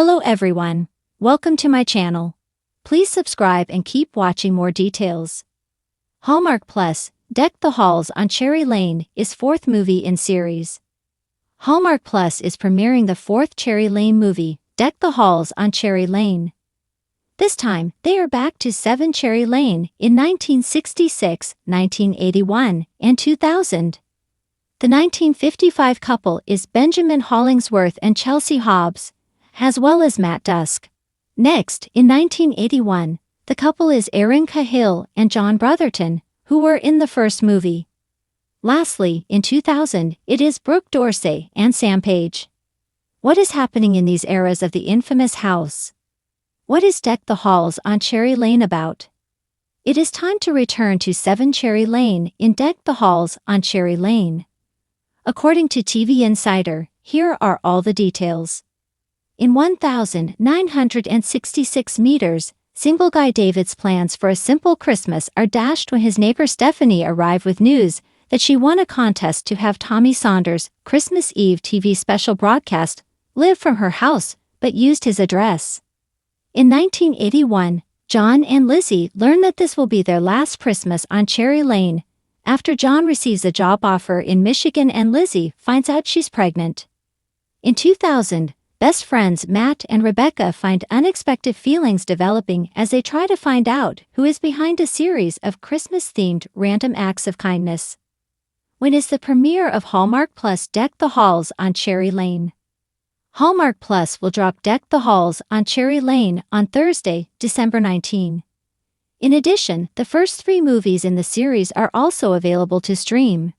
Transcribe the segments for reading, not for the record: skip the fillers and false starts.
Hello everyone. Welcome to my channel. Please subscribe and keep watching more details. Hallmark Plus, Deck the Halls on Cherry Lane is fourth movie in series. Hallmark Plus is premiering the fourth Cherry Lane movie, Deck the Halls on Cherry Lane. This time, they are back to 7 Cherry Lane in 1966, 1981, and 2000. The 1955 couple is Benjamin Hollingsworth and Chelsea Hobbs, as well as Matt Dusk. Next, in 1981, the couple is Erin Cahill and John Brotherton, who were in the first movie. Lastly, in 2000, it is Brooke Dorsey and Sam Page. What is happening in these eras of the infamous house? What is Deck the Halls on Cherry Lane about? It is time to return to 7 Cherry Lane in Deck the Halls on Cherry Lane. According to TV Insider, here are all the details. In 1,966 meters, single guy David's plans for a simple Christmas are dashed when his neighbor Stephanie arrives with news that she won a contest to have Tommy Saunders' Christmas Eve TV special broadcast live from her house but used his address. In 1981, John and Lizzie learn that this will be their last Christmas on Cherry Lane after John receives a job offer in Michigan and Lizzie finds out she's pregnant. In 2000, best friends Matt and Rebecca find unexpected feelings developing as they try to find out who is behind a series of Christmas-themed random acts of kindness. When is the premiere of Hallmark Plus Deck the Halls on Cherry Lane? Hallmark Plus will drop Deck the Halls on Cherry Lane on Thursday, December 19. In addition, the first 3 movies in the series are also available to stream.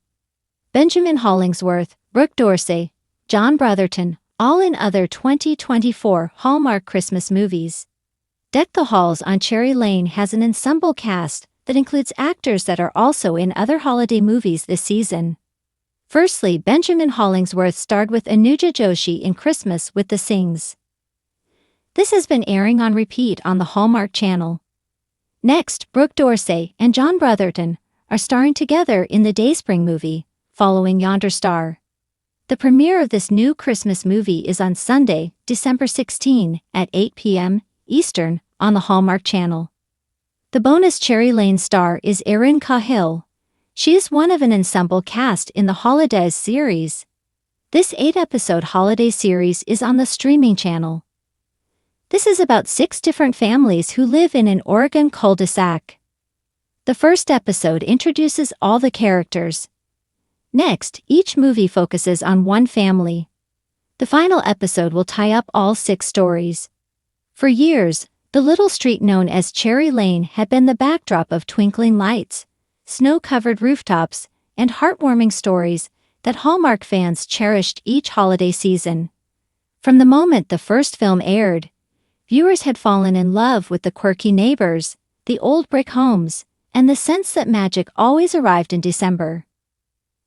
Benjamin Hollingsworth, Brooke Dorsey, John Brotherton, all in other 2024 Hallmark Christmas movies. Deck the Halls on Cherry Lane has an ensemble cast that includes actors that are also in other holiday movies this season. Firstly, Benjamin Hollingsworth starred with Anuja Joshi in Christmas with the Sings. This has been airing on repeat on the Hallmark Channel. Next, Brooke Dorsey and John Brotherton are starring together in the Dayspring movie, Following Yonder Star. The premiere of this new Christmas movie is on Sunday, December 16 at 8 p.m. Eastern on the Hallmark Channel. The bonus Cherry Lane star is Erin Cahill. She is one of an ensemble cast in the Holidays series. This 8-episode holiday series is on the streaming channel. This is about 6 different families who live in an Oregon cul-de-sac. The first episode introduces all the characters. Next, each movie focuses on one family. The final episode will tie up all 6 stories. For years, the little street known as Cherry Lane had been the backdrop of twinkling lights, snow-covered rooftops, and heartwarming stories that Hallmark fans cherished each holiday season. From the moment the first film aired, viewers had fallen in love with the quirky neighbors, the old brick homes, and the sense that magic always arrived in December.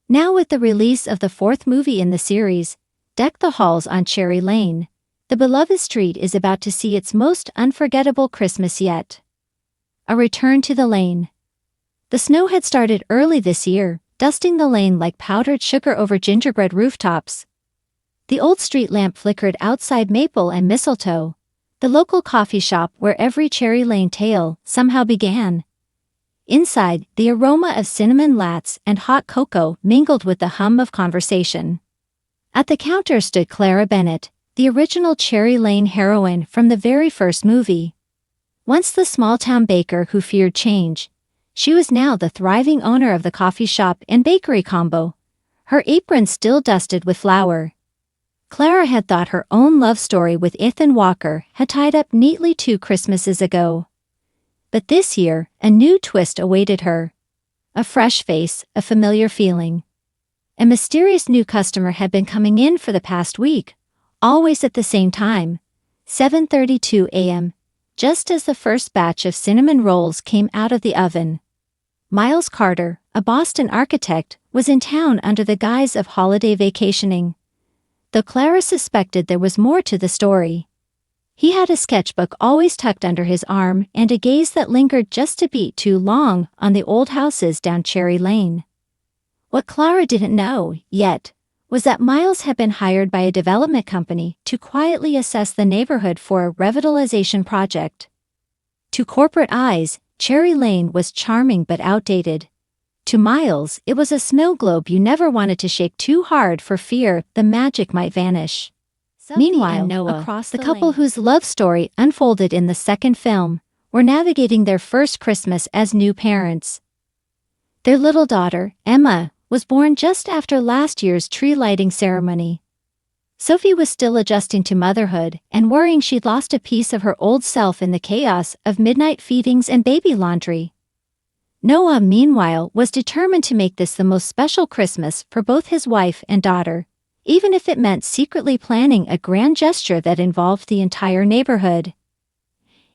Now with the release of the 4th movie in the series, Deck the Halls on Cherry Lane, the beloved street is about to see its most unforgettable Christmas yet. A return to the lane. The snow had started early this year, dusting the lane like powdered sugar over gingerbread rooftops. The old street lamp flickered outside Maple and Mistletoe, the local coffee shop where every Cherry Lane tale somehow began. Inside, the aroma of cinnamon lattes and hot cocoa mingled with the hum of conversation. At the counter stood Clara Bennett, the original Cherry Lane heroine from the very first movie. Once the small-town baker who feared change, she was now the thriving owner of the coffee shop and bakery combo, her apron still dusted with flour. Clara had thought her own love story with Ethan Walker had tied up neatly 2 Christmases ago. But this year, a new twist awaited her. A fresh face, a familiar feeling. A mysterious new customer had been coming in for the past week, always at the same time, 7:32 a.m., just as the first batch of cinnamon rolls came out of the oven. Miles Carter, a Boston architect, was in town under the guise of holiday vacationing. Though Clara suspected there was more to the story. He had a sketchbook always tucked under his arm and a gaze that lingered just a beat too long on the old houses down Cherry Lane. What Clara didn't know, yet, was that Miles had been hired by a development company to quietly assess the neighborhood for a revitalization project. To corporate eyes, Cherry Lane was charming but outdated. To Miles, it was a snow globe you never wanted to shake too hard for fear the magic might vanish. Meanwhile, Noah, the couple whose love story unfolded in the second film, were navigating their first Christmas as new parents. Their little daughter, Emma, was born just after last year's tree lighting ceremony. Sophie was still adjusting to motherhood and worrying she'd lost a piece of her old self in the chaos of midnight feedings and baby laundry. Noah, meanwhile, was determined to make this the most special Christmas for both his wife and daughter, even if it meant secretly planning a grand gesture that involved the entire neighborhood.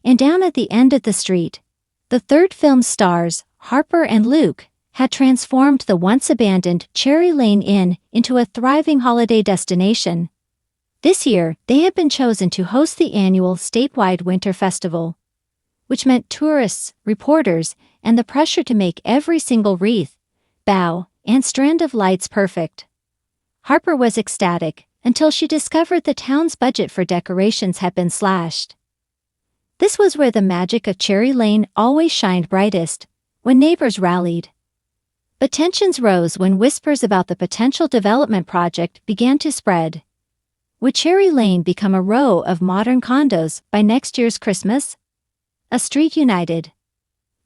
And down at the end of the street, the third film's stars, Harper and Luke, had transformed the once-abandoned Cherry Lane Inn into a thriving holiday destination. This year, they had been chosen to host the annual statewide Winter Festival, which meant tourists, reporters, and the pressure to make every single wreath, bough, and strand of lights perfect. Harper was ecstatic until she discovered the town's budget for decorations had been slashed. This was where the magic of Cherry Lane always shined brightest, when neighbors rallied. But tensions rose when whispers about the potential development project began to spread. Would Cherry Lane become a row of modern condos by next year's Christmas? A street united.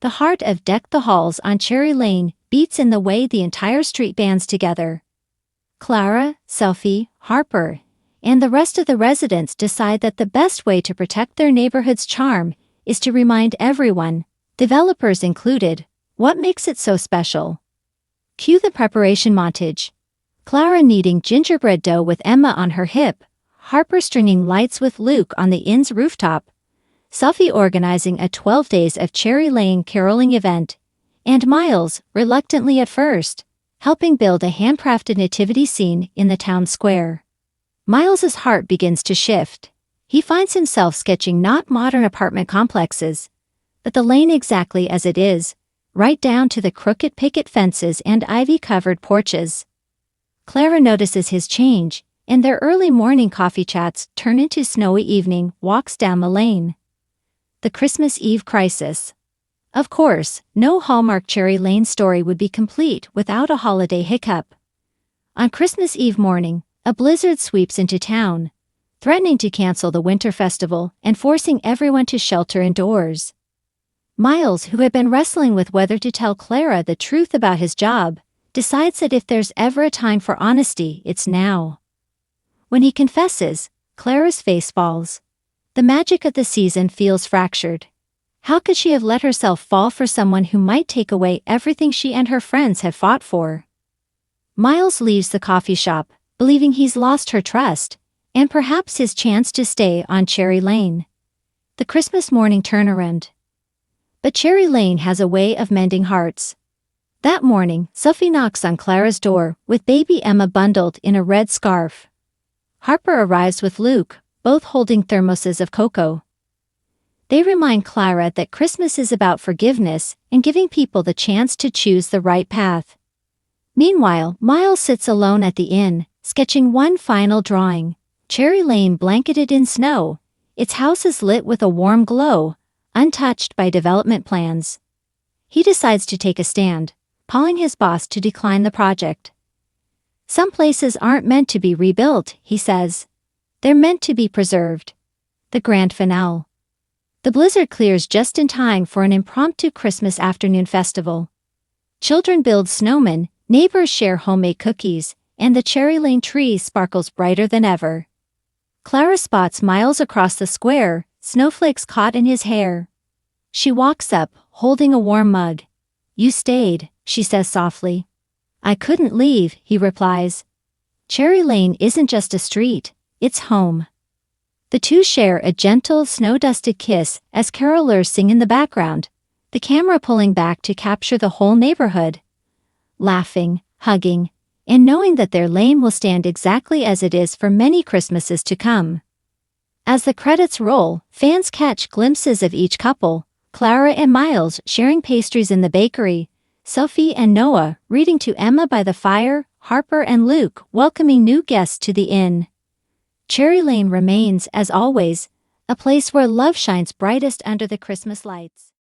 The heart of Deck the Halls on Cherry Lane beats in the way the entire street bands together. Clara, Sophie, Harper, and the rest of the residents decide that the best way to protect their neighborhood's charm is to remind everyone, developers included, what makes it so special. Cue the preparation montage. Clara kneading gingerbread dough with Emma on her hip, Harper stringing lights with Luke on the inn's rooftop, Sophie organizing a 12 Days of Cherry Lane caroling event, and Miles, reluctantly at first, helping build a handcrafted nativity scene in the town square. Miles's heart begins to shift. He finds himself sketching not modern apartment complexes, but the lane exactly as it is, right down to the crooked picket fences and ivy-covered porches. Clara notices his change, and their early morning coffee chats turn into snowy evening walks down the lane. The Christmas Eve crisis. Of course, no Hallmark Cherry Lane story would be complete without a holiday hiccup. On Christmas Eve morning, a blizzard sweeps into town, threatening to cancel the winter festival and forcing everyone to shelter indoors. Miles, who had been wrestling with whether to tell Clara the truth about his job, decides that if there's ever a time for honesty, it's now. When he confesses, Clara's face falls. The magic of the season feels fractured. How could she have let herself fall for someone who might take away everything she and her friends had fought for? Miles leaves the coffee shop, believing he's lost her trust, and perhaps his chance to stay on Cherry Lane. The Christmas morning turnaround. But Cherry Lane has a way of mending hearts. That morning, Sophie knocks on Clara's door with baby Emma bundled in a red scarf. Harper arrives with Luke, both holding thermoses of cocoa. They remind Clara that Christmas is about forgiveness and giving people the chance to choose the right path. Meanwhile, Miles sits alone at the inn, sketching one final drawing. Cherry Lane blanketed in snow, its houses lit with a warm glow, untouched by development plans. He decides to take a stand, calling his boss to decline the project. Some places aren't meant to be rebuilt, he says. They're meant to be preserved. The grand finale. The blizzard clears just in time for an impromptu Christmas afternoon festival. Children build snowmen, neighbors share homemade cookies, and the Cherry Lane tree sparkles brighter than ever. Clara spots Miles across the square, snowflakes caught in his hair. She walks up, holding a warm mug. "You stayed," she says softly. "I couldn't leave," he replies. Cherry Lane isn't just a street, it's home. The two share a gentle, snow-dusted kiss as carolers sing in the background, the camera pulling back to capture the whole neighborhood. Laughing, hugging, and knowing that their lane will stand exactly as it is for many Christmases to come. As the credits roll, fans catch glimpses of each couple, Clara and Miles sharing pastries in the bakery, Sophie and Noah reading to Emma by the fire, Harper and Luke welcoming new guests to the inn. Cherry Lane remains, as always, a place where love shines brightest under the Christmas lights.